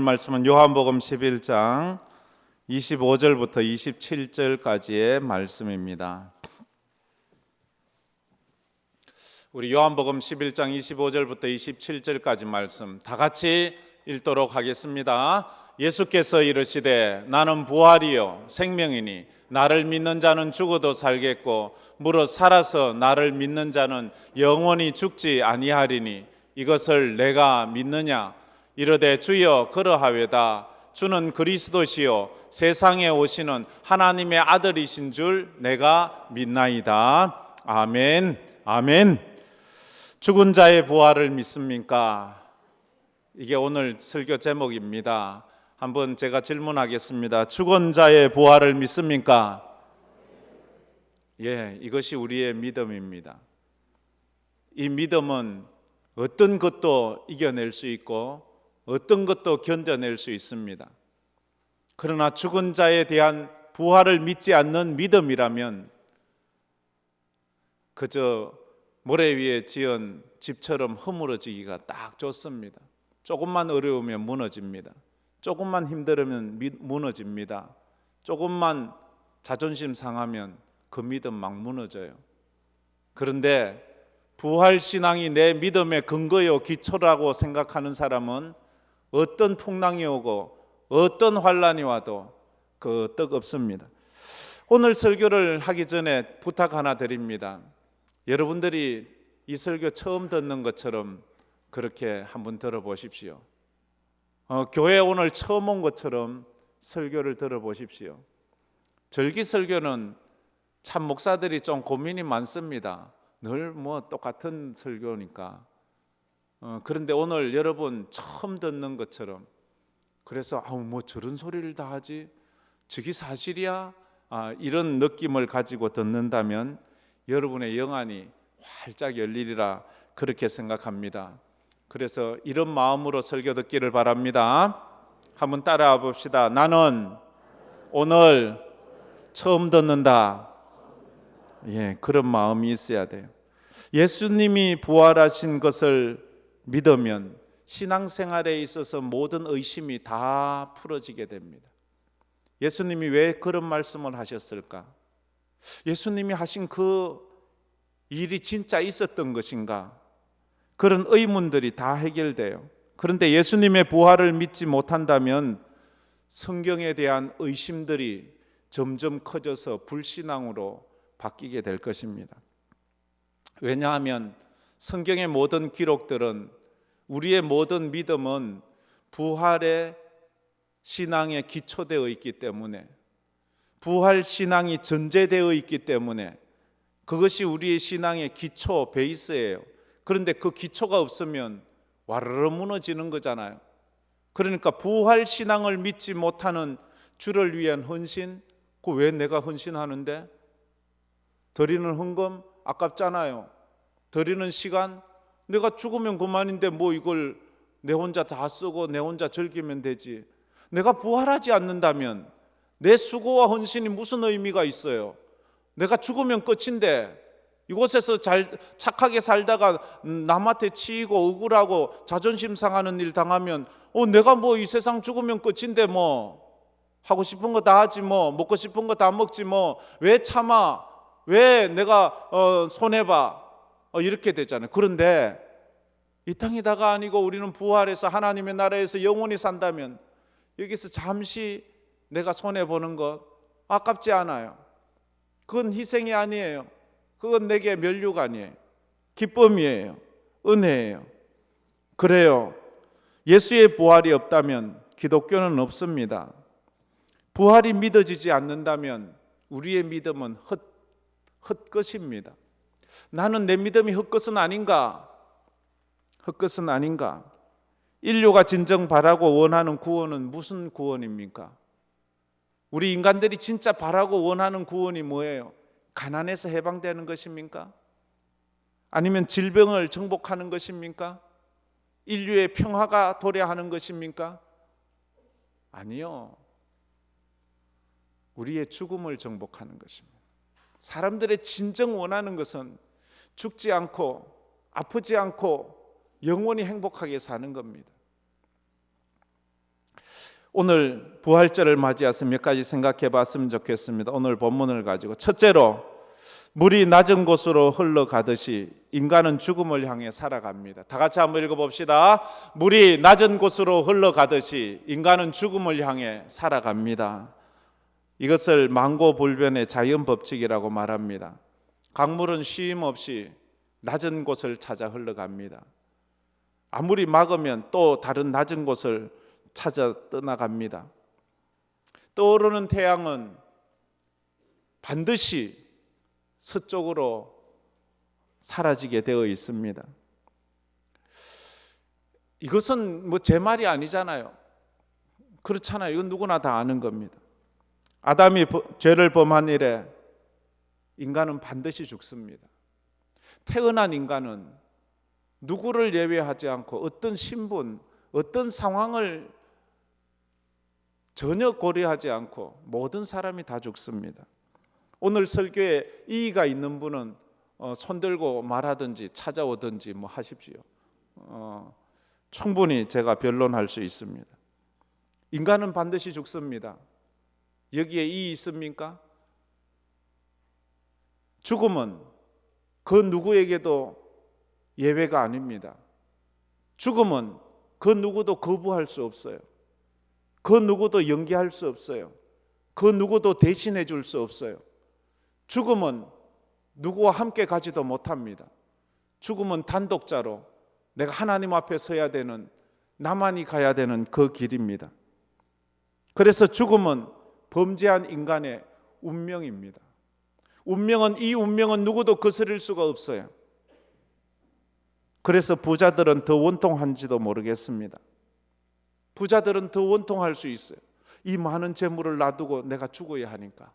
말씀은 요한복음 11장 25절부터 27절까지의 말씀입니다. 우리 요한복음 11장 25절부터 27절까지 말씀 다 같이 읽도록 하겠습니다. 예수께서 이르시되 나는 부활이요 생명이니 나를 믿는 자는 죽어도 살겠고 무릇 살아서 나를 믿는 자는 영원히 죽지 아니하리니 이것을 내가 믿느냐? 이르되 주여 그러하외다. 주는 그리스도시요 세상에 오시는 하나님의 아들이신 줄 내가 믿나이다. 아멘. 아멘. 죽은 자의 부활을 믿습니까? 이게 오늘 설교 제목입니다. 한번 제가 질문하겠습니다. 죽은 자의 부활을 믿습니까? 예, 이것이 우리의 믿음입니다. 이 믿음은 어떤 것도 이겨낼 수 있고 어떤 것도 견뎌낼 수 있습니다. 그러나 죽은 자에 대한 부활을 믿지 않는 믿음이라면 그저 모래 위에 지은 집처럼 허물어지기가 딱 좋습니다. 조금만 어려우면 무너집니다. 조금만 힘들으면 무너집니다. 조금만 자존심 상하면 그 믿음 막 무너져요. 그런데 부활신앙이 내 믿음의 근거요 기초라고 생각하는 사람은 어떤 풍랑이 오고 어떤 환란이 와도 그 떡 없습니다. 오늘 설교를 하기 전에 부탁 하나 드립니다. 여러분들이 이 설교 처음 듣는 것처럼 그렇게 한번 들어보십시오. 교회 오늘 처음 온 것처럼 설교를 들어보십시오. 절기 설교는 참 목사들이 좀 고민이 많습니다. 늘 뭐 똑같은 설교니까. 그런데 오늘 여러분 처음 듣는 것처럼 그래서 뭐 저런 소리를 다 하지? 저게 사실이야? 이런 느낌을 가지고 듣는다면 여러분의 영안이 활짝 열리리라 그렇게 생각합니다. 그래서 이런 마음으로 설교 듣기를 바랍니다. 한번 따라와 봅시다. 나는 오늘 처음 듣는다. 예, 그런 마음이 있어야 돼요. 예수님이 부활하신 것을 믿으면 신앙생활에 있어서 모든 의심이 다 풀어지게 됩니다. 예수님이 왜 그런 말씀을 하셨을까? 예수님이 하신 그 일이 진짜 있었던 것인가? 그런 의문들이 다 해결돼요. 그런데 예수님의 부활을 믿지 못한다면 성경에 대한 의심들이 점점 커져서 불신앙으로 바뀌게 될 것입니다. 왜냐하면 성경의 모든 기록들은 우리의 모든 믿음은 부활의 신앙에 기초되어 있기 때문에 부활 신앙이 전제되어 있기 때문에 그것이 우리의 신앙의 기초 베이스예요. 그런데 그 기초가 없으면 와르르 무너지는 거잖아요. 그러니까 부활 신앙을 믿지 못하는 주를 위한 헌신, 그 왜 내가 헌신하는데? 드리는 헌금 아깝잖아요. 드리는 시간 내가 죽으면 그만인데 뭐 이걸 내 혼자 다 쓰고 내 혼자 즐기면 되지. 내가 부활하지 않는다면 내 수고와 헌신이 무슨 의미가 있어요? 내가 죽으면 끝인데 이곳에서 착하게 살다가 남한테 치이고 억울하고 자존심 상하는 일 당하면 내가 뭐 이 세상 죽으면 끝인데 뭐 하고 싶은 거 다 하지 뭐 먹고 싶은 거 다 먹지 뭐 왜 참아? 왜 내가 손해봐? 이렇게 되잖아요. 그런데 이 땅이다가 아니고 우리는 부활해서 하나님의 나라에서 영원히 산다면 여기서 잠시 내가 손해보는 것 아깝지 않아요. 그건 희생이 아니에요. 그건 내게 면류가 아니에요. 기쁨이에요. 은혜예요. 그래요. 예수의 부활이 없다면 기독교는 없습니다. 부활이 믿어지지 않는다면 우리의 믿음은 헛것입니다. 나는 내 믿음이 헛것은 아닌가? 헛것은 아닌가? 인류가 진정 바라고 원하는 구원은 무슨 구원입니까? 우리 인간들이 진짜 바라고 원하는 구원이 뭐예요? 가난에서 해방되는 것입니까? 아니면 질병을 정복하는 것입니까? 인류의 평화가 도래하는 것입니까? 아니요. 우리의 죽음을 정복하는 것입니다. 사람들의 진정 원하는 것은 죽지 않고 아프지 않고 영원히 행복하게 사는 겁니다. 오늘 부활절을 맞이해서 몇 가지 생각해 봤으면 좋겠습니다. 오늘 본문을 가지고 첫째로 물이 낮은 곳으로 흘러가듯이 인간은 죽음을 향해 살아갑니다. 다 같이 한번 읽어봅시다. 물이 낮은 곳으로 흘러가듯이 인간은 죽음을 향해 살아갑니다. 이것을 만고불변의 자연법칙이라고 말합니다. 강물은 쉼 없이 낮은 곳을 찾아 흘러갑니다. 아무리 막으면 또 다른 낮은 곳을 찾아 떠나갑니다. 떠오르는 태양은 반드시 서쪽으로 사라지게 되어 있습니다. 이것은 뭐 제 말이 아니잖아요. 그렇잖아요. 이건 누구나 다 아는 겁니다. 아담이 죄를 범한 이래 인간은 반드시 죽습니다. 태어난 인간은 누구를 예외하지 않고 어떤 신분, 어떤 상황을 전혀 고려하지 않고 모든 사람이 다 죽습니다. 오늘 설교에 이의가 있는 분은 손들고 말하든지 찾아오든지 뭐 하십시오. 충분히 제가 변론할 수 있습니다. 인간은 반드시 죽습니다. 여기에 이의 있습니까? 죽음은 그 누구에게도 예외가 아닙니다. 죽음은 그 누구도 거부할 수 없어요. 그 누구도 연기할 수 없어요. 그 누구도 대신해 줄 수 없어요. 죽음은 누구와 함께 가지도 못합니다. 죽음은 단독자로 내가 하나님 앞에 서야 되는, 나만이 가야 되는 그 길입니다. 그래서 죽음은 범죄한 인간의 운명입니다. 이 운명은 누구도 거스릴 수가 없어요. 그래서 부자들은 더 원통한지도 모르겠습니다. 부자들은 더 원통할 수 있어요. 이 많은 재물을 놔두고 내가 죽어야 하니까.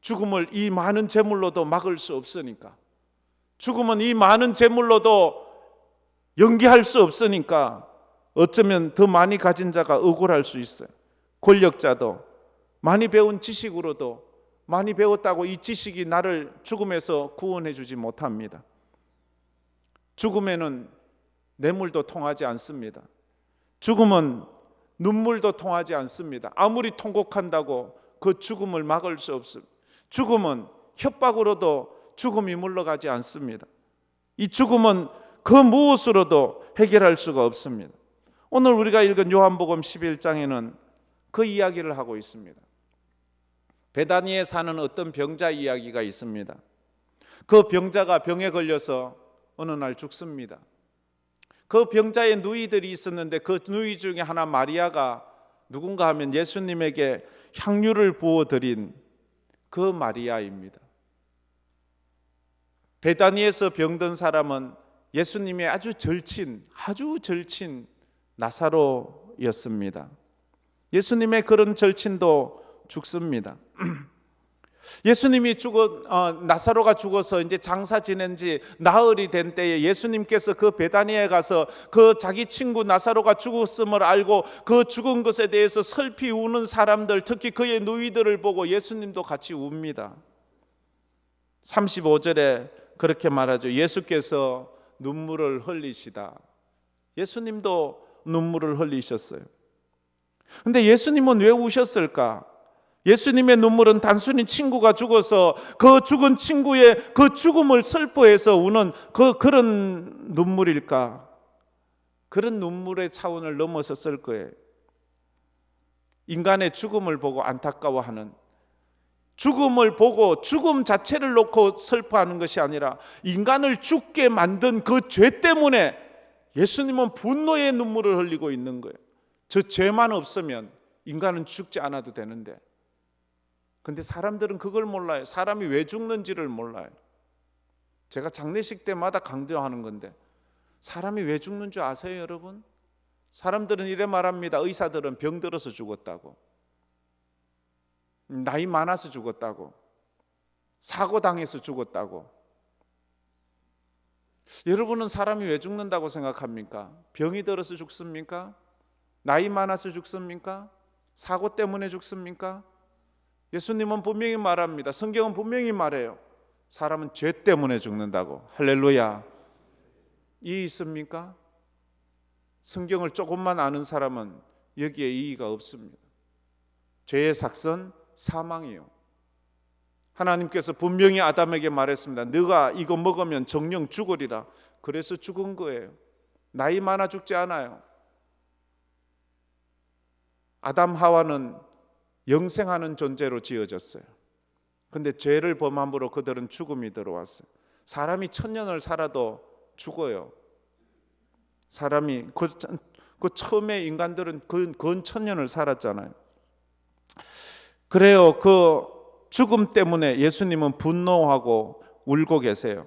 죽음을 이 많은 재물로도 막을 수 없으니까. 죽음은 이 많은 재물로도 연기할 수 없으니까 어쩌면 더 많이 가진 자가 억울할 수 있어요. 권력자도 많이 배운 지식으로도 많이 배웠다고 이 지식이 나를 죽음에서 구원해 주지 못합니다. 죽음에는 뇌물도 통하지 않습니다. 죽음은 눈물도 통하지 않습니다. 아무리 통곡한다고 그 죽음을 막을 수 없습니다. 죽음은 협박으로도 죽음이 물러가지 않습니다. 이 죽음은 그 무엇으로도 해결할 수가 없습니다. 오늘 우리가 읽은 요한복음 11장에는 그 이야기를 하고 있습니다. 베다니에 사는 어떤 병자 이야기가 있습니다. 그 병자가 병에 걸려서 어느 날 죽습니다. 그 병자의 누이들이 있었는데 그 누이 중에 하나 마리아가 누군가 하면 예수님에게 향유를 부어드린 그 마리아입니다. 베다니에서 병든 사람은 예수님의 아주 절친 나사로였습니다. 예수님의 그런 절친도 죽습니다. 예수님이 나사로가 죽어서 이제 장사 지낸 지 나흘이 된 때에 예수님께서 그 베다니에 가서 그 자기 친구 나사로가 죽었음을 알고 그 죽은 것에 대해서 슬피 우는 사람들, 특히 그의 누이들을 보고 예수님도 같이 웁니다. 35절에 그렇게 말하죠. 예수께서 눈물을 흘리시다. 예수님도 눈물을 흘리셨어요. 근데 예수님은 왜 우셨을까? 예수님의 눈물은 단순히 친구가 죽어서 그 죽은 친구의 그 죽음을 슬퍼해서 우는 그런 눈물일까? 그런 눈물의 차원을 넘어섰을 거예요. 인간의 죽음을 보고 안타까워하는, 죽음을 보고 죽음 자체를 놓고 슬퍼하는 것이 아니라 인간을 죽게 만든 그 죄 때문에 예수님은 분노의 눈물을 흘리고 있는 거예요. 저 죄만 없으면 인간은 죽지 않아도 되는데, 근데 사람들은 그걸 몰라요. 사람이 왜 죽는지를 몰라요. 제가 장례식 때마다 강조하는 건데, 사람이 왜 죽는 줄 아세요, 여러분? 사람들은 이래 말합니다. 의사들은 병들어서 죽었다고, 나이 많아서 죽었다고, 사고당해서 죽었다고. 여러분은 사람이 왜 죽는다고 생각합니까? 병이 들어서 죽습니까? 나이 많아서 죽습니까? 사고 때문에 죽습니까? 예수님은 분명히 말합니다. 성경은 분명히 말해요. 사람은 죄 때문에 죽는다고. 할렐루야. 이해 있습니까? 성경을 조금만 아는 사람은 여기에 이의가 없습니다. 죄의 삭선 사망이요. 하나님께서 분명히 아담에게 말했습니다. 너가 이거 먹으면 정령 죽으리라. 그래서 죽은 거예요. 나이 많아 죽지 않아요. 아담 하와는 영생하는 존재로 지어졌어요. 근데 죄를 범함으로 그들은 죽음이 들어왔어요. 사람이 1000년을 살아도 죽어요. 사람이 그 처음에 인간들은 근 1000년을 살았잖아요. 그래요. 그 죽음 때문에 예수님은 분노하고 울고 계세요.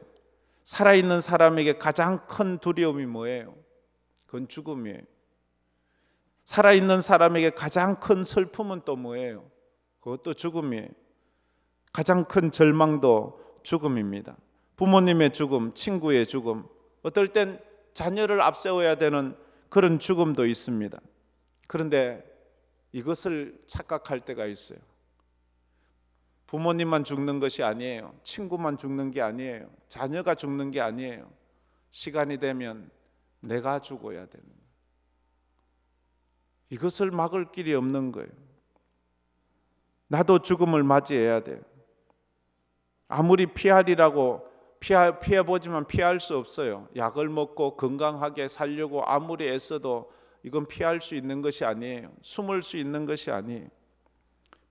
살아있는 사람에게 가장 큰 두려움이 뭐예요? 그건 죽음이에요. 살아있는 사람에게 가장 큰 슬픔은 또 뭐예요? 그것도 죽음이에요. 가장 큰 절망도 죽음입니다. 부모님의 죽음, 친구의 죽음, 어떨 땐 자녀를 앞세워야 되는 그런 죽음도 있습니다. 그런데 이것을 착각할 때가 있어요. 부모님만 죽는 것이 아니에요. 친구만 죽는 게 아니에요. 자녀가 죽는 게 아니에요. 시간이 되면 내가 죽어야 되는 거예요. 이것을 막을 길이 없는 거예요. 나도 죽음을 맞이해야 돼요. 아무리 피하리라고 피해보지만 피할 수 없어요. 약을 먹고 건강하게 살려고 아무리 애써도 이건 피할 수 있는 것이 아니에요. 숨을 수 있는 것이 아니에요.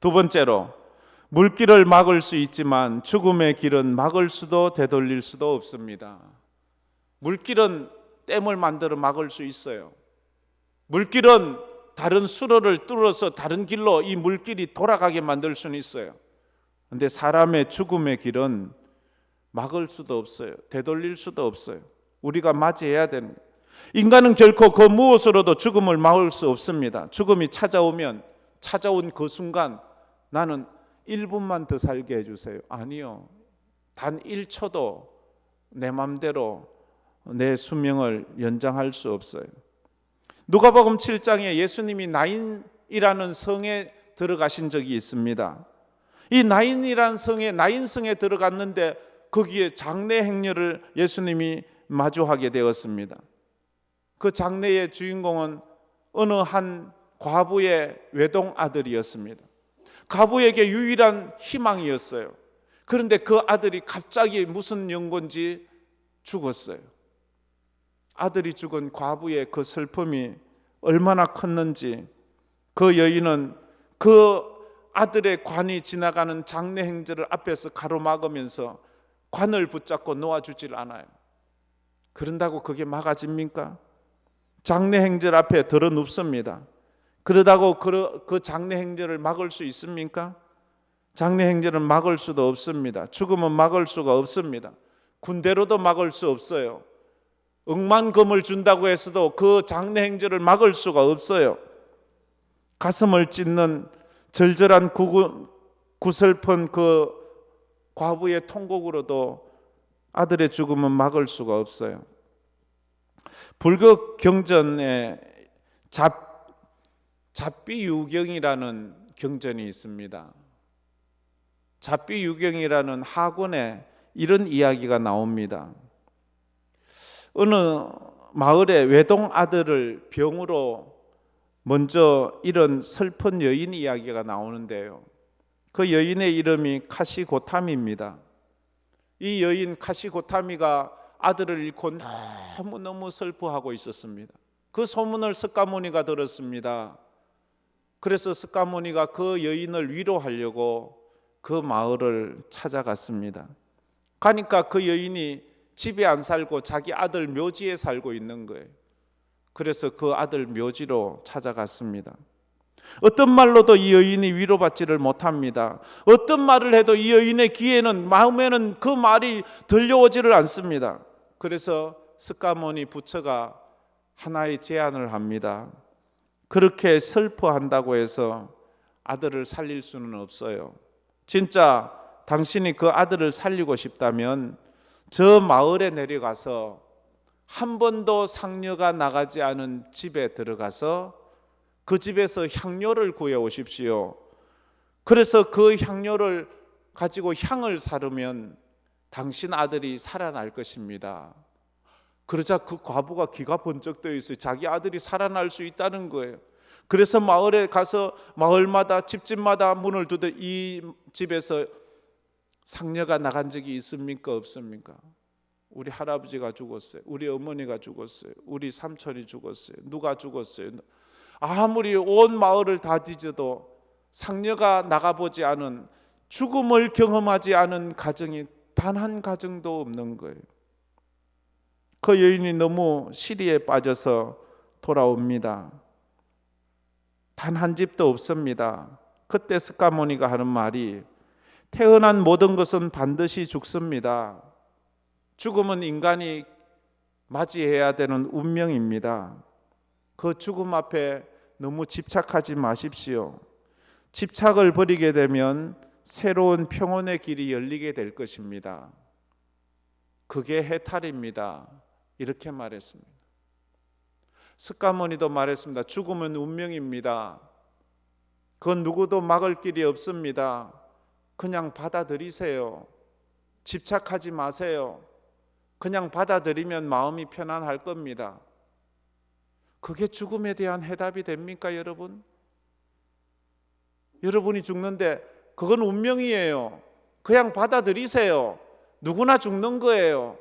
두 번째로, 물길을 막을 수 있지만 죽음의 길은 막을 수도 되돌릴 수도 없습니다. 물길은 댐을 만들어 막을 수 있어요. 물길은 다른 수로를 뚫어서 다른 길로 이 물길이 돌아가게 만들 수는 있어요. 그런데 사람의 죽음의 길은 막을 수도 없어요. 되돌릴 수도 없어요. 우리가 맞이해야 되는 거예요. 인간은 결코 그 무엇으로도 죽음을 막을 수 없습니다. 죽음이 찾아오면 찾아온 그 순간 나는 1분만 더 살게 해주세요. 아니요. 단 1초도 내 맘대로 내 수명을 연장할 수 없어요. 누가복음 7장에 예수님이 나인이라는 성에 들어가신 적이 있습니다. 이 나인이라는 나인성에 들어갔는데 거기에 장례 행렬을 예수님이 마주하게 되었습니다. 그 장례의 주인공은 어느 한 과부의 외동 아들이었습니다. 과부에게 유일한 희망이었어요. 그런데 그 아들이 갑자기 무슨 연고인지 죽었어요. 아들이 죽은 과부의 그 슬픔이 얼마나 컸는지 그 여인은 그 아들의 관이 지나가는 장례 행절을 앞에서 가로막으면서 관을 붙잡고 놓아주질 않아요. 그런다고 그게 막아집니까? 장례 행절 앞에 들어 눕습니다. 그러다고 그 장례 행절을 막을 수 있습니까? 장례 행절은 막을 수도 없습니다. 죽음은 막을 수가 없습니다. 군대로도 막을 수 없어요. 억만 금을 준다고 해서도 그 장례 행절을 막을 수가 없어요. 가슴을 찢는 절절한 구슬픈 그 과부의 통곡으로도 아들의 죽음은 막을 수가 없어요. 불교 경전에 잡비유경이라는 경전이 있습니다. 잡비유경이라는 학원에 이런 이야기가 나옵니다. 어느 마을에 외동 아들을 병으로 먼저 잃은 슬픈 여인 이야기가 나오는데요. 그 여인의 이름이 카시고타미입니다. 이 여인 카시고타미가 아들을 잃고 너무너무 슬퍼하고 있었습니다. 그 소문을 석가모니가 들었습니다. 그래서 석가모니가 그 여인을 위로하려고 그 마을을 찾아갔습니다. 가니까 그 여인이 집에 안 살고 자기 아들 묘지에 살고 있는 거예요. 그래서 그 아들 묘지로 찾아갔습니다. 어떤 말로도 이 여인이 위로받지를 못합니다. 어떤 말을 해도 이 여인의 귀에는, 마음에는 그 말이 들려오지를 않습니다. 그래서 석가모니 부처가 하나의 제안을 합니다. 그렇게 슬퍼한다고 해서 아들을 살릴 수는 없어요. 진짜 당신이 그 아들을 살리고 싶다면 저 마을에 내려가서 한 번도 상녀가 나가지 않은 집에 들어가서 그 집에서 향료를 구해 오십시오. 그래서 그 향료를 가지고 향을 사르면 당신 아들이 살아날 것입니다. 그러자 그 과부가 귀가 번쩍 뜨여 있어요. 자기 아들이 살아날 수 있다는 거예요. 그래서 마을에 가서 마을마다 집집마다 문을 두듯 이 집에서 상녀가 나간 적이 있습니까? 없습니까? 우리 할아버지가 죽었어요. 우리 어머니가 죽었어요. 우리 삼촌이 죽었어요. 누가 죽었어요. 아무리 온 마을을 다 뒤져도 상녀가 나가보지 않은, 죽음을 경험하지 않은 가정이 단 한 가정도 없는 거예요. 그 여인이 너무 시리에 빠져서 돌아옵니다. 단 한 집도 없습니다. 그때 스가모니가 하는 말이, 태어난 모든 것은 반드시 죽습니다. 죽음은 인간이 맞이해야 되는 운명입니다. 그 죽음 앞에 너무 집착하지 마십시오. 집착을 버리게 되면 새로운 평온의 길이 열리게 될 것입니다. 그게 해탈입니다. 이렇게 말했습니다. 스가모니도 말했습니다. 죽음은 운명입니다. 그건 누구도 막을 길이 없습니다. 그냥 받아들이세요. 집착하지 마세요. 그냥 받아들이면 마음이 편안할 겁니다. 그게 죽음에 대한 해답이 됩니까, 여러분? 여러분이 죽는데 그건 운명이에요. 그냥 받아들이세요. 누구나 죽는 거예요.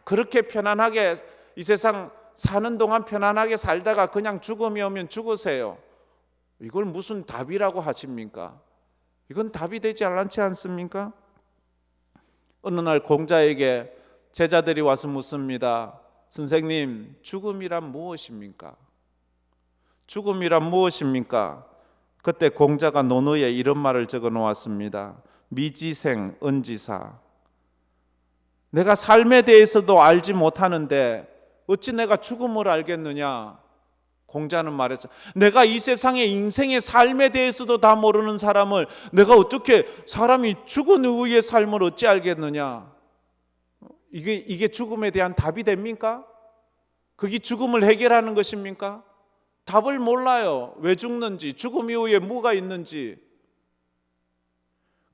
그렇게 편안하게 이 세상 사는 동안 편안하게 살다가 그냥 죽음이 오면 죽으세요. 이걸 무슨 답이라고 하십니까? 이건 답이 되지 않지 않습니까? 어느 날 공자에게 제자들이 와서 묻습니다. 선생님, 죽음이란 무엇입니까? 죽음이란 무엇입니까? 그때 공자가 논어에 이런 말을 적어 놓았습니다. 미지생 은지사. 내가 삶에 대해서도 알지 못하는데 어찌 내가 죽음을 알겠느냐? 공자는 말했어. 내가 이 세상의 인생의 삶에 대해서도 다 모르는 사람을 내가 어떻게 사람이 죽은 후의 삶을 어찌 알겠느냐? 이게 죽음에 대한 답이 됩니까? 그게 죽음을 해결하는 것입니까? 답을 몰라요. 왜 죽는지, 죽음 이후에 뭐가 있는지.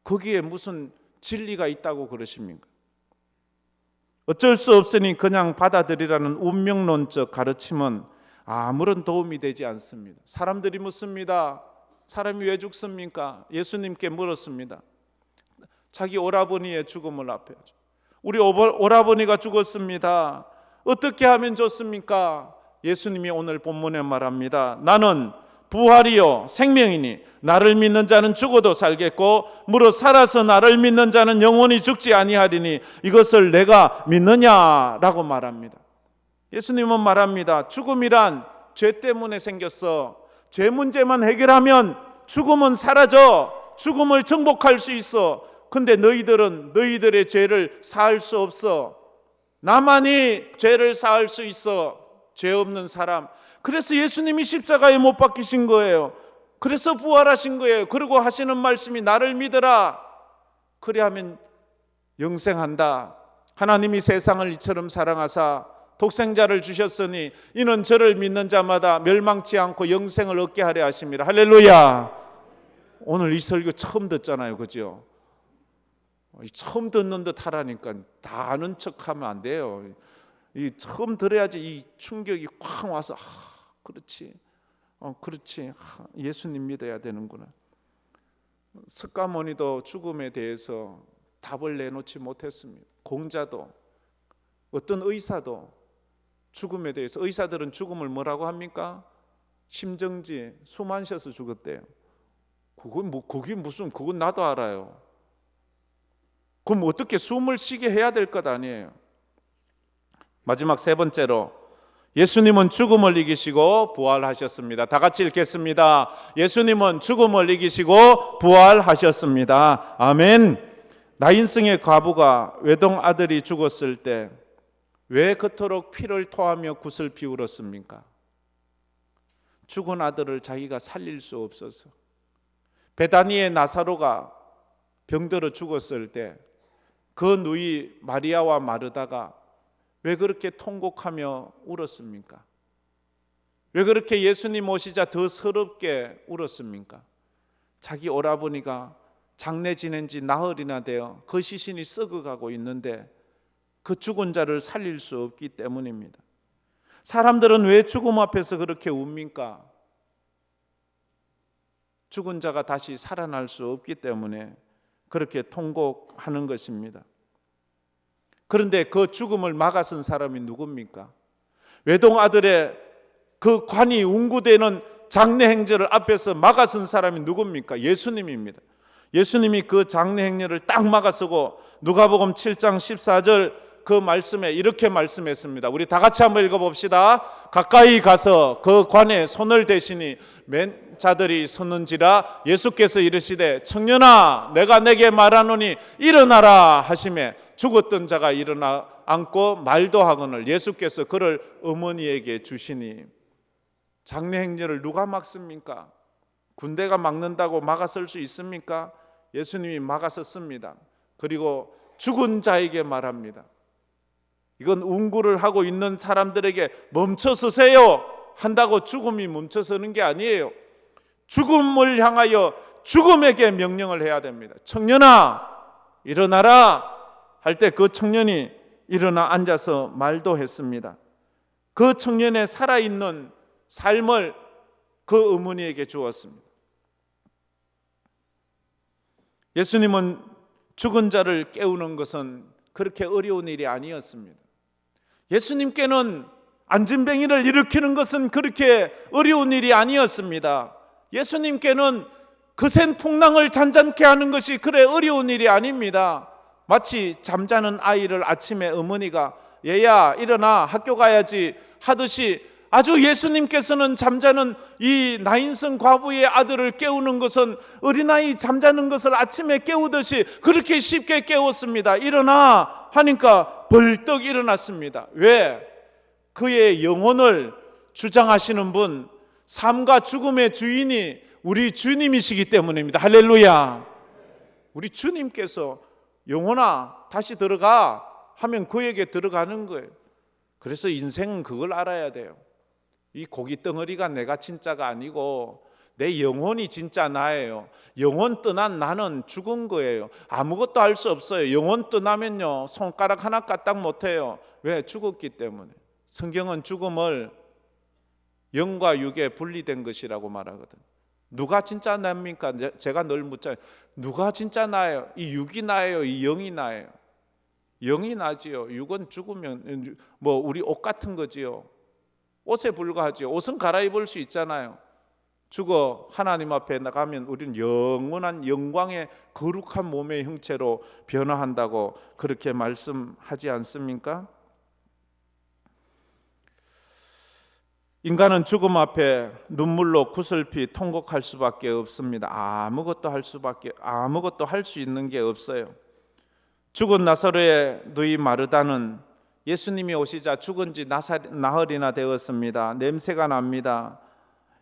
거기에 무슨 진리가 있다고 그러십니까? 어쩔 수 없으니 그냥 받아들이라는 운명론적 가르침은 아무런 도움이 되지 않습니다. 사람들이 묻습니다. 사람이 왜 죽습니까? 예수님께 물었습니다. 자기 오라버니의 죽음을 앞에. 우리 오라버니가 죽었습니다. 어떻게 하면 좋습니까? 예수님이 오늘 본문에 말합니다. 나는 부활이요 생명이니 나를 믿는 자는 죽어도 살겠고 무릇 살아서 나를 믿는 자는 영원히 죽지 아니하리니 이것을 내가 믿느냐라고 말합니다. 예수님은 말합니다. 죽음이란 죄 때문에 생겼어. 죄 문제만 해결하면 죽음은 사라져. 죽음을 정복할 수 있어. 근데 너희들은 너희들의 죄를 사할 수 없어. 나만이 죄를 사할 수 있어. 죄 없는 사람. 그래서 예수님이 십자가에 못 박히신 거예요. 그래서 부활하신 거예요. 그리고 하시는 말씀이 나를 믿으라. 그래 하면 영생한다. 하나님이 세상을 이처럼 사랑하사 독생자를 주셨으니 이는 저를 믿는 자마다 멸망치 않고 영생을 얻게 하려 하심이라. 할렐루야. 오늘 이 설교 처음 듣잖아요. 그죠? 처음 듣는 듯 하라니까 다 아는 척하면 안 돼요. 이 처음 들어야지 이 충격이 콱 와서 그렇지, 그렇지, 예수님 믿어야 되는구나. 스가모니도 죽음에 대해서 답을 내놓지 못했습니다. 공자도, 어떤 의사도 죽음에 대해서, 의사들은 죽음을 뭐라고 합니까? 심정지, 숨 안 쉬어서 죽었대요. 그게 무슨, 그건 나도 알아요. 그럼 어떻게 숨을 쉬게 해야 될 것 아니에요. 마지막 세 번째로 예수님은 죽음을 이기시고 부활하셨습니다. 다 같이 읽겠습니다. 예수님은 죽음을 이기시고 부활하셨습니다. 아멘. 나인승의 과부가 외동 아들이 죽었을 때 왜 그토록 피를 토하며 굿을 비울었습니까? 죽은 아들을 자기가 살릴 수 없어서. 베다니의 나사로가 병들어 죽었을 때 그 누이 마리아와 마르다가 왜 그렇게 통곡하며 울었습니까? 왜 그렇게 예수님 오시자 더 서럽게 울었습니까? 자기 오라버니가 장례 지낸 지 나흘이나 되어 그 시신이 썩어가고 있는데 그 죽은 자를 살릴 수 없기 때문입니다. 사람들은 왜 죽음 앞에서 그렇게 웁니까? 죽은 자가 다시 살아날 수 없기 때문에 그렇게 통곡하는 것입니다. 그런데 그 죽음을 막아선 사람이 누굽니까? 외동아들의 그 관이 운구되는 장례 행렬을 앞에서 막아선 사람이 누굽니까? 예수님입니다. 예수님이 그 장례 행렬을 딱 막아서고 누가복음 7장 14절 그 말씀에 이렇게 말씀했습니다. 우리 다 같이 한번 읽어봅시다. 가까이 가서 그 관에 손을 대시니 맨 자들이 섰는지라 예수께서 이르시되 청년아 내가 내게 말하노니 일어나라 하시매 죽었던 자가 일어나 앉고 말도 하거늘 예수께서 그를 어머니에게 주시니. 장례 행렬을 누가 막습니까? 군대가 막는다고 막아설 수 있습니까? 예수님이 막아섰습니다. 그리고 죽은 자에게 말합니다. 이건 운구를 하고 있는 사람들에게 멈춰서세요 한다고 죽음이 멈춰서는 게 아니에요. 죽음을 향하여 죽음에게 명령을 해야 됩니다. 청년아 일어나라 할 때 그 청년이 일어나 앉아서 말도 했습니다. 그 청년의 살아있는 삶을 그 어머니에게 주었습니다. 예수님은 죽은 자를 깨우는 것은 그렇게 어려운 일이 아니었습니다. 예수님께는 안진뱅이를 일으키는 것은 그렇게 어려운 일이 아니었습니다. 예수님께는 거센 풍랑을 잔잔케 하는 것이 그래 어려운 일이 아닙니다. 마치 잠자는 아이를 아침에 어머니가 얘야 일어나 학교 가야지 하듯이 아주 예수님께서는 잠자는 이 나인성 과부의 아들을 깨우는 것은 어린아이 잠자는 것을 아침에 깨우듯이 그렇게 쉽게 깨웠습니다. 일어나 하니까 벌떡 일어났습니다. 왜? 그의 영혼을 주장하시는 분, 삶과 죽음의 주인이 우리 주님이시기 때문입니다. 할렐루야. 우리 주님께서 영혼아 다시 들어가 하면 그에게 들어가는 거예요. 그래서 인생은 그걸 알아야 돼요. 이 고기 덩어리가 내가 진짜가 아니고 내 영혼이 진짜 나예요. 영혼 떠난 나는 죽은 거예요. 아무것도 할 수 없어요. 영혼 떠나면요 손가락 하나 까딱 못해요. 왜? 죽었기 때문에. 성경은 죽음을 영과 육에 분리된 것이라고 말하거든. 누가 진짜 납니까? 제가 늘 묻잖아요. 누가 진짜 나예요? 이 육이 나예요? 이 영이 나예요? 영이 나지요. 육은 죽으면 뭐 우리 옷 같은 거지요. 옷에 불과하지요. 옷은 갈아입을 수 있잖아요. 죽어 하나님 앞에 나가면 우리는 영원한 영광의 거룩한 몸의 형체로 변화한다고 그렇게 말씀하지 않습니까? 인간은 죽음 앞에 눈물로 구슬피 통곡할 수밖에 없습니다. 아무것도 할 수 있는 게 없어요. 죽은 나사로의 누이 마르다는 예수님이 오시자 죽은 지 나흘이나 되었습니다. 냄새가 납니다.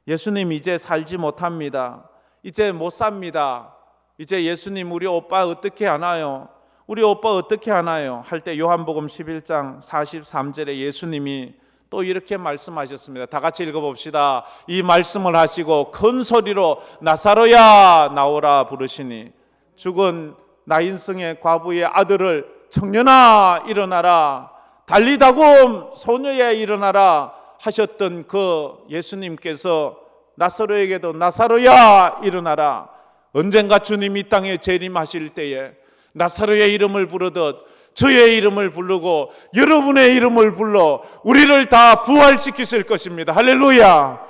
예수님 이제 살지 못합니다. 이제 못 삽니다. 이제 예수님 우리 오빠 어떻게 하나요? 우리 오빠 어떻게 하나요? 할 때 요한복음 11장 43절에 예수님이 또 이렇게 말씀하셨습니다. 다 같이 읽어봅시다. 이 말씀을 하시고 큰 소리로 나사로야 나오라 부르시니 죽은 나인성의 과부의 아들을 청년아 일어나라 달리다곰 소녀야 일어나라 하셨던 그 예수님께서 나사로에게도 나사로야 일어나라. 언젠가 주님이 이 땅에 재림하실 때에 나사로의 이름을 부르듯 저의 이름을 부르고 여러분의 이름을 불러 우리를 다 부활시키실 것입니다. 할렐루야.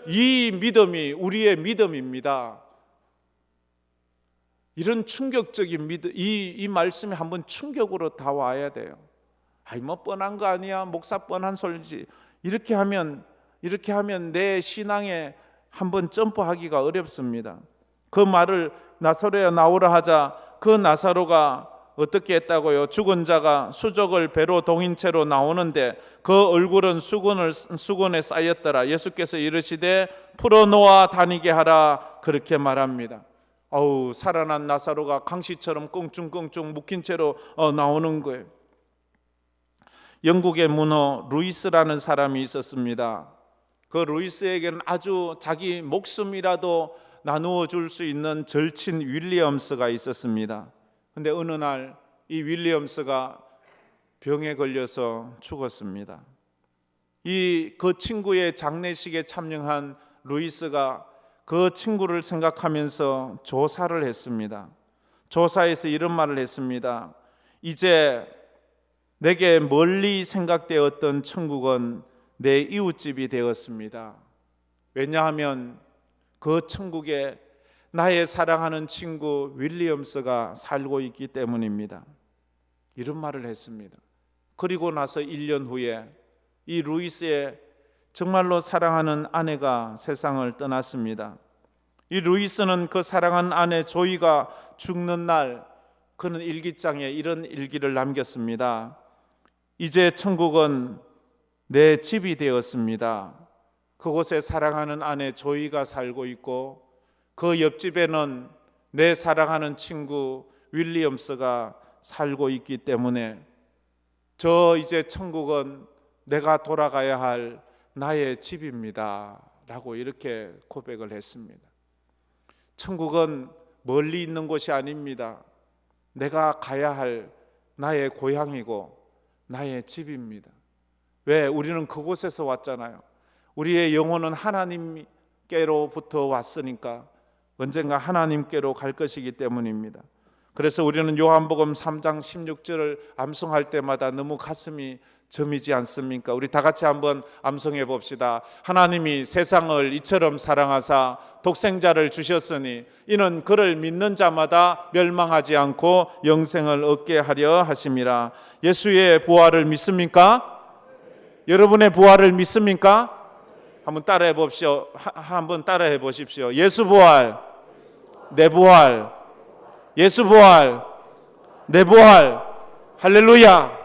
이 믿음이 우리의 믿음입니다. 이런 충격적인 믿음, 이 말씀이 한번 충격으로 다 와야 돼요. 아이 뭐 뻔한 거 아니야, 목사 뻔한 소리지. 이렇게 하면 내 신앙에 한번 점프하기가 어렵습니다. 그 말을 나사로야 나오라 하자 그 나사로가 어떻게 했다고요? 죽은 자가 수족을 배로 동인 채로 나오는데 그 얼굴은 수건에 쌓였더라. 예수께서 이르시되 풀어놓아 다니게 하라 그렇게 말합니다. 살아난 나사로가 강시처럼 껑충껑충 묶인 채로 나오는 거예요. 영국의 문호 루이스라는 사람이 있었습니다. 그 루이스에게는 아주 자기 목숨이라도 나누어 줄 수 있는 절친 윌리엄스가 있었습니다. 근데 어느 날 이 윌리엄스가 병에 걸려서 죽었습니다. 그 친구의 장례식에 참여한 루이스가 그 친구를 생각하면서 조사를 했습니다. 조사에서 이런 말을 했습니다. 이제 내게 멀리 생각되었던 천국은 내 이웃집이 되었습니다. 왜냐하면 그 천국에 나의 사랑하는 친구 윌리엄스가 살고 있기 때문입니다. 이런 말을 했습니다. 그리고 나서 1년 후에 이 루이스의 정말로 사랑하는 아내가 세상을 떠났습니다. 이 루이스는 그 사랑하는 아내 조이가 죽는 날 그는 일기장에 이런 일기를 남겼습니다. 이제 천국은 내 집이 되었습니다. 그곳에 사랑하는 아내 조이가 살고 있고 그 옆집에는 내 사랑하는 친구 윌리엄스가 살고 있기 때문에 저 이제 천국은 내가 돌아가야 할 나의 집입니다 라고 이렇게 고백을 했습니다. 천국은 멀리 있는 곳이 아닙니다. 내가 가야 할 나의 고향이고 나의 집입니다. 왜? 우리는 그곳에서 왔잖아요. 우리의 영혼은 하나님께로부터 왔으니까 언젠가 하나님께로 갈 것이기 때문입니다. 그래서 우리는 요한복음 3장 16절을 암송할 때마다 너무 가슴이 점이지 않습니까? 우리 다 같이 한번 암송해 봅시다. 하나님이 세상을 이처럼 사랑하사 독생자를 주셨으니 이는 그를 믿는 자마다 멸망하지 않고 영생을 얻게 하려 하심이라. 예수의 부활을 믿습니까? 여러분의 부활을 믿습니까? 한번 따라해 보십시오. 한번 따라해 보십시오. 예수 부활, 내 부활. 예수 부활, 내 부활. 할렐루야.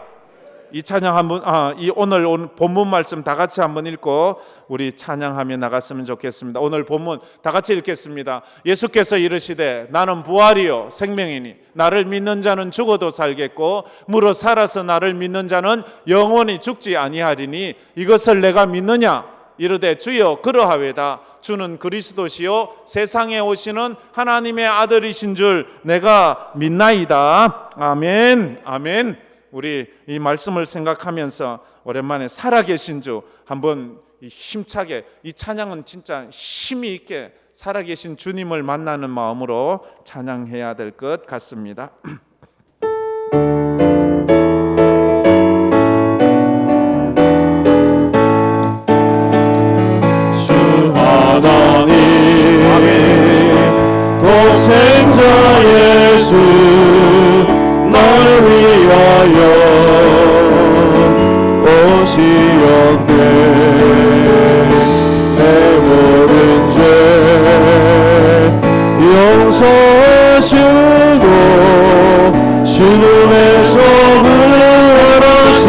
이 찬양 한번 이 오늘 본문 말씀 다 같이 한번 읽고 우리 찬양하며 나갔으면 좋겠습니다. 오늘 본문 다 같이 읽겠습니다. 예수께서 이르시되 나는 부활이요 생명이니 나를 믿는 자는 죽어도 살겠고 무릇 살아서 나를 믿는 자는 영원히 죽지 아니하리니 이것을 내가 믿느냐? 이르되 주여 그러하외다. 주는 그리스도시요 세상에 오시는 하나님의 아들이신 줄 내가 믿나이다. 아멘. 아멘. 우리 이 말씀을 생각하면서 오랜만에 살아계신 주 한번 힘차게, 이 찬양은 진짜 힘이 있게 살아계신 주님을 만나는 마음으로 찬양해야 될 것 같습니다. 독생자 예수 널 위하여 오시었네. 내 모든 죄 용서하시고 죽음에서 부활하신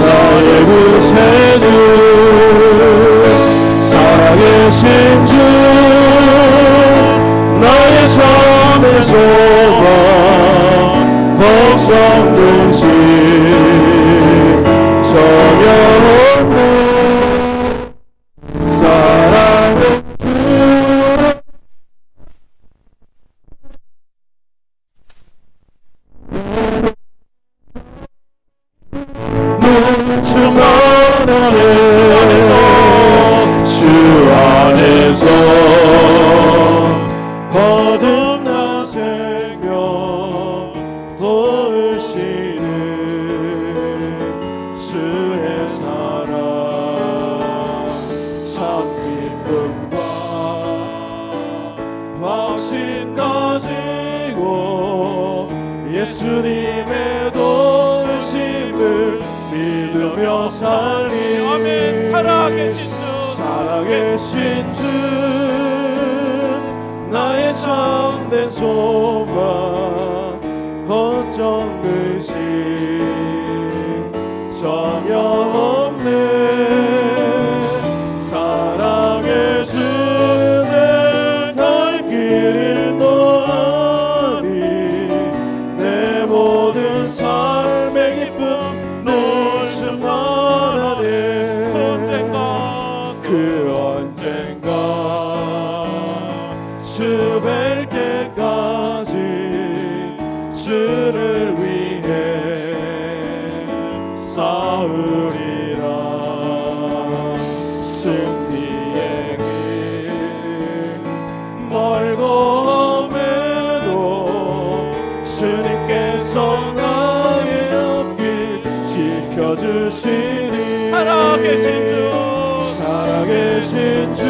나의 구세주 살아계신 주 나의 삶의 소망 걱정되시 전혀 없는 사랑의 충만하네. 주 안에서 거듭난 생명 도우시는 주의 사랑 참 기쁨과 확신 가지고 예수님의 도우심을 믿으며 살리. 아멘. 살아계신 주 나의 참된 소망 걱정되시 전혀 없네. 사랑의 주내 갈 길을 놓아니 내 모든 삶의 기쁨 노심하네. 그 언젠가 주 뵐 때까지 주를 위해 싸우리라. 승리의 길 계시니 살아계신 주 살아계신 주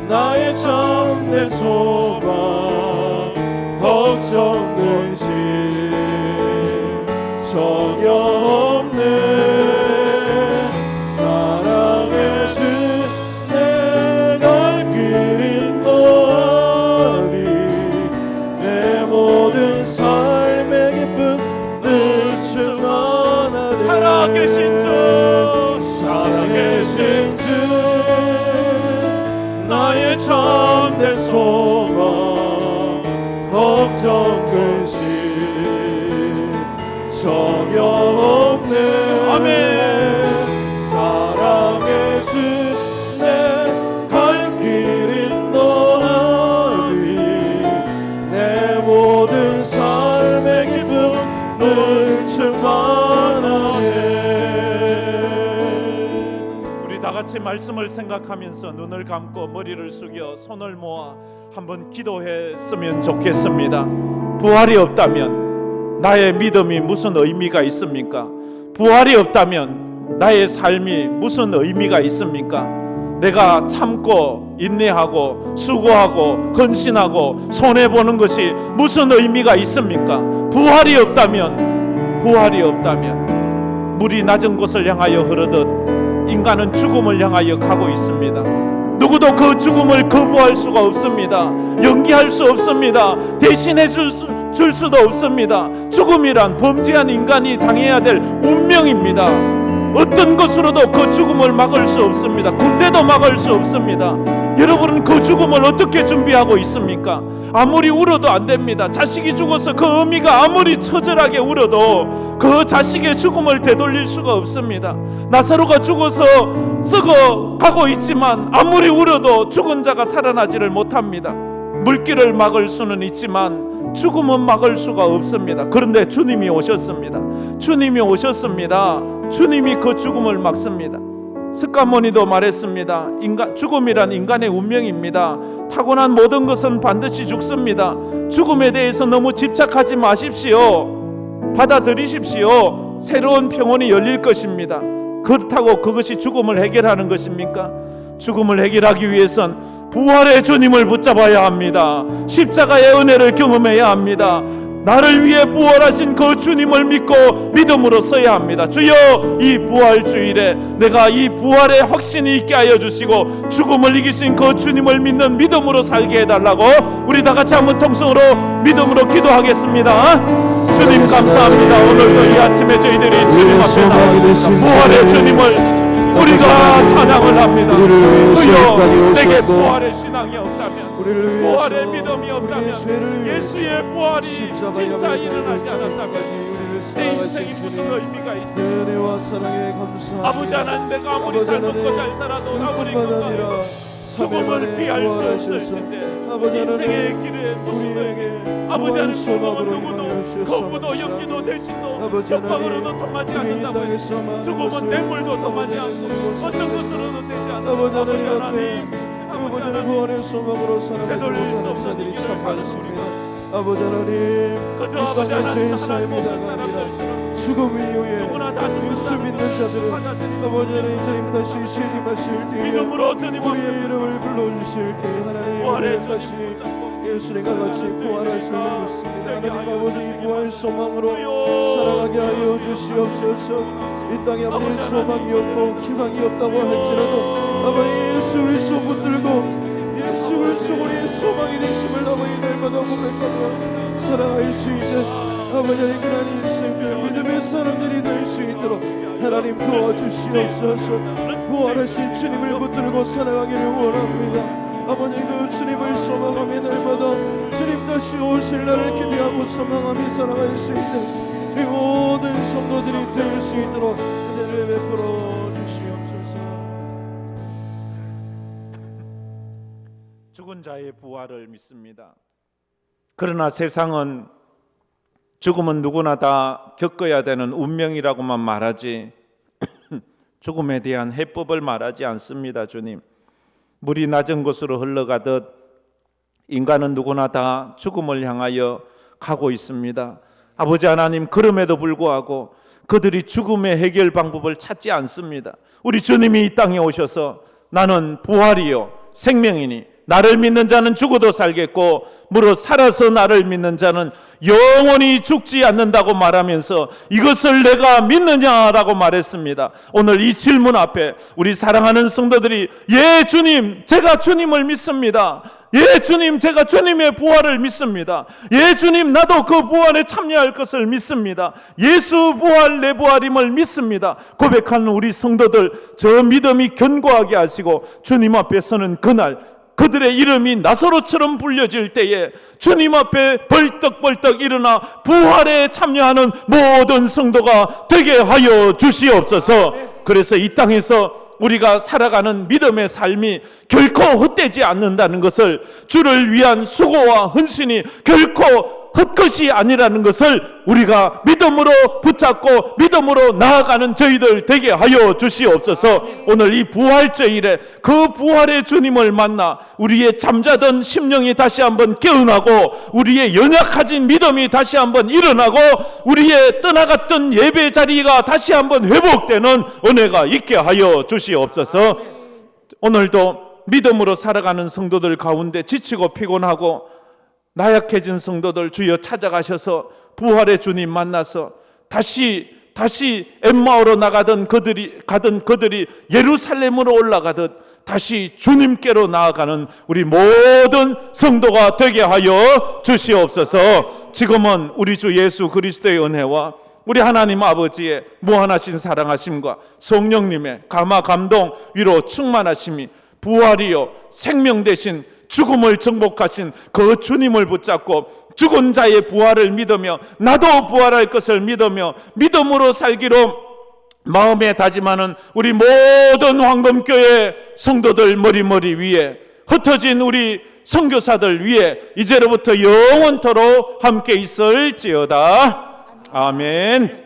나의 참된 소망 걱정 근심 전혀 없네 살아계신 내 갈 길인 너니 내 모든 삶의 기쁨 늘 충만하네 살아계신 주 살아계신 주 나의 참된 소망 걱정 근심 전혀 없네 아멘. 살아계신 내 갈 길인 너니 내 모든 삶의 기쁨 늘 충만하네 우리 다 같이 말씀을 생각하면서 눈을 감고 머리를 숙여 손을 모아 한번 기도했으면 좋겠습니다. 부활이 없다면 나의 믿음이 무슨 의미가 있습니까? 부활이 없다면 나의 삶이 무슨 의미가 있습니까? 내가 참고 인내하고 수고하고 헌신하고 손해보는 것이 무슨 의미가 있습니까? 부활이 없다면 물이 낮은 곳을 향하여 흐르듯 인간은 죽음을 향하여 가고 있습니다. 누구도 그 죽음을 거부할 수가 없습니다. 연기할 수 없습니다. 대신해 줄 수도 없습니다. 죽음이란 범죄한 인간이 당해야 될 운명입니다. 어떤 것으로도 그 죽음을 막을 수 없습니다. 군대도 막을 수 없습니다. 여러분은 그 죽음을 어떻게 준비하고 있습니까? 아무리 울어도 안 됩니다. 자식이 죽어서 그 어미가 아무리 처절하게 울어도 그 자식의 죽음을 되돌릴 수가 없습니다. 나사로가 죽어서 썩어 가고 있지만 아무리 울어도 죽은 자가 살아나지를 못합니다. 물길을 막을 수는 있지만 죽음은 막을 수가 없습니다. 그런데 주님이 오셨습니다. 주님이 그 죽음을 막습니다. 스가모니도 말했습니다. 죽음이란 인간의 운명입니다. 타고난 모든 것은 반드시 죽습니다. 죽음에 대해서 너무 집착하지 마십시오. 받아들이십시오. 새로운 평온이 열릴 것입니다. 그렇다고 그것이 죽음을 해결하는 것입니까? 죽음을 해결하기 위해선 부활의 주님을 붙잡아야 합니다. 십자가의 은혜를 경험해야 합니다. 나를 위해 부활하신 그 주님을 믿고 믿음으로 서야 합니다. 주여, 이 부활 주일에 내가 이 부활의 확신이 있게 하여 주시고 죽음을 이기신 그 주님을 믿는 믿음으로 살게 해달라고 우리 다 같이 한번 통성으로 믿음으로 기도하겠습니다. 주님 감사합니다. 오늘도 이 아침에 저희들이 주님 앞에 나왔습니다. 부활의 주님을 우리가 찬양을 합니다. 주여, 내게 부활의 신앙이 없다면, 부활의 믿음이 없다면, 예수의 부활이 진짜 일어나지 않았다면 내 인생이 무슨 의미가 있습니까? 아버지 하나님, 내가 아무리 잘 먹고 잘 살아도 아무리 건강해도 죽음을 피할 수 없을진데 인생의 길에 무슨 의미? 아버지 하나님, 죽음은 누구도 거부도 연기도 대신도 협박으로도 통하지 않는다고요. 죽음은 뇌물도 통하지 않고 어떤 것으로도 되지 않고 아버지 하나님, 구원의 소망으로 살아가는 자들이 참 많습니다. 아버지 하나님, 이 땅에서의 삶이 다가옵니다. 죽음 이후에 예수 믿는 자들은 아버지 하나님, 주님 다시 재림하실 때에 우리의 이름을 불러주실 때에 하나님, 우리는 다시 예수님과 같이 부활하실 줄 믿습니다. 하나님 아버지, 이 부활 소망으로 살아가게 하여 주시옵소서. 이 땅에 아버지 소망이 없고 희망이 없다고 할지라도 아버지 예수 그리스도 붙들고 예수 그리스도 우리의 소망이 되심을 아버지 날마다 고백하며 살아갈 수 있는 아버지 하나님 인생들 믿음의 사람들이 될 수 있도록 하나님 도와주시옵소서. 부활하신 주님을 붙들고 살아가기를 원합니다. 아버지, 그 주님을 소망하며 날마다 주님 다시 오실 날을 기대하고 소망하며 살아갈 수 있는 이 모든 성도들이 될 수 있도록 은혜를 베풀어 주시옵소서. 죽은 자의 부활을 믿습니다. 그러나 세상은 죽음은 누구나 다 겪어야 되는 운명이라고만 말하지 죽음에 대한 해법을 말하지 않습니다. 주님, 물이 낮은 곳으로 흘러가듯 인간은 누구나 다 죽음을 향하여 가고 있습니다. 아버지 하나님, 그럼에도 불구하고 그들이 죽음의 해결 방법을 찾지 않습니다. 우리 주님이 이 땅에 오셔서 나는 부활이요 생명이니 나를 믿는 자는 죽어도 살겠고 무릇 살아서 나를 믿는 자는 영원히 죽지 않는다고 말하면서 이것을 내가 믿느냐라고 말했습니다. 오늘 이 질문 앞에 우리 사랑하는 성도들이 예 주님, 제가 주님을 믿습니다. 예 주님, 제가 주님의 부활을 믿습니다. 예 주님, 나도 그 부활에 참여할 것을 믿습니다. 예수 부활 내 부활임을 믿습니다. 고백하는 우리 성도들, 저 믿음이 견고하게 하시고 주님 앞에 서는 그날 그들의 이름이 나사로처럼 불려질 때에 주님 앞에 벌떡벌떡 일어나 부활에 참여하는 모든 성도가 되게 하여 주시옵소서. 그래서 이 땅에서 우리가 살아가는 믿음의 삶이 결코 헛되지 않는다는 것을, 주를 위한 수고와 헌신이 결코 헛것이 아니라는 것을 우리가 믿음으로 붙잡고 믿음으로 나아가는 저희들 되게 하여 주시옵소서. 오늘 이 부활절일에 그 부활의 주님을 만나 우리의 잠자던 심령이 다시 한번 깨어나고 우리의 연약해진 믿음이 다시 한번 일어나고 우리의 떠나갔던 예배 자리가 다시 한번 회복되는 은혜가 있게 하여 주시옵소서. 오늘도 믿음으로 살아가는 성도들 가운데 지치고 피곤하고 나약해진 성도들 주여 찾아가셔서 부활의 주님 만나서 다시 엠마오로 가던 그들이 예루살렘으로 올라가듯 다시 주님께로 나아가는 우리 모든 성도가 되게 하여 주시옵소서. 지금은 우리 주 예수 그리스도의 은혜와 우리 하나님 아버지의 무한하신 사랑하심과 성령님의 감화 감동 위로 충만하심이 부활이요 생명 되신 죽음을 정복하신 그 주님을 붙잡고 죽은 자의 부활을 믿으며 나도 부활할 것을 믿으며 믿음으로 살기로 마음에 다짐하는 우리 모든 황금교회 성도들 머리 위에, 흩어진 우리 선교사들 위에 이제로부터 영원토록 함께 있을지어다. 아멘.